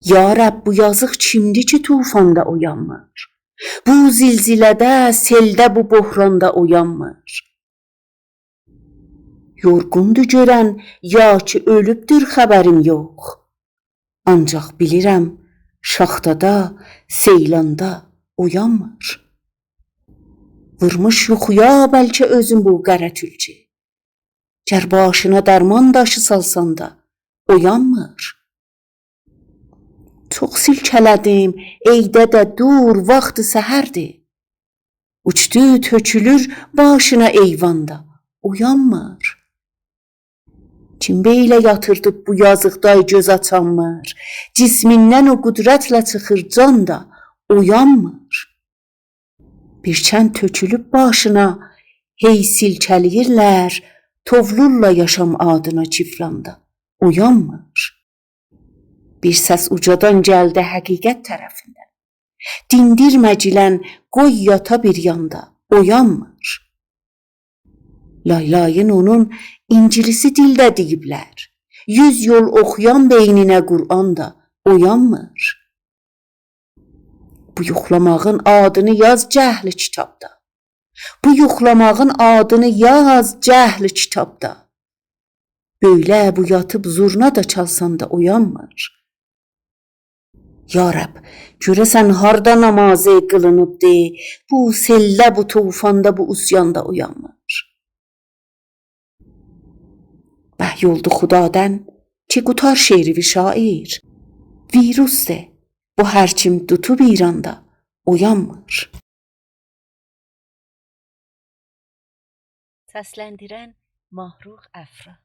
Ya Rəbb, bu yazıq kimdir ki tufanda uyanmır? Bu zilzilədə, seldə, bu bohranda uyanmır? Yorğundur görən, ya ki ölübdür xəbərim yox. Ancaq bilirəm, şaxtada, seylanda uyanmır. Vurmuş yuxuya bəlkə özün bu qərə tülkü. Gər başına dərman daşı salsan da uyanmır. Çox silkələdim, eydə də dur, vaxtı səhərdir. Uçdu, tökülür başına eyvanda, uyanmır. Kim beylə yatırdı bu yazıqday göz açanmır? Cismindən o qüdrətlə çıxır can da, uyanmır. Bir kənd tökülüb başına, hey silkəliyirlər, tovlurla yaşam adına çifranda, uyanmır. Bir səs ucadan gəldi həqiqət tərəfindən. Dindirməcilən, qoy yata bir yanda, uyanmır. Laylayın onun İncilisi dildə deyiblər. 100 yol oxuyan beyninə Qur'an da uyanmır. Bu yoxlamağın adını yaz cəhli kitabda. Bu yoxlamağın adını yaz cəhli kitabda. Böyle bu yatıb zurna da çalsan da uyanmır. Ya Rəbb, görəsən harda namazı qılınıbdı, bu sellə, bu tufanda, bu usyanda uyanmır. Bəhy oldu xudadən ki qutar şeiri şair. Virusdir, bu hər kim tutub İranda uyanmır. Səsləndirən Mahruq Əfra.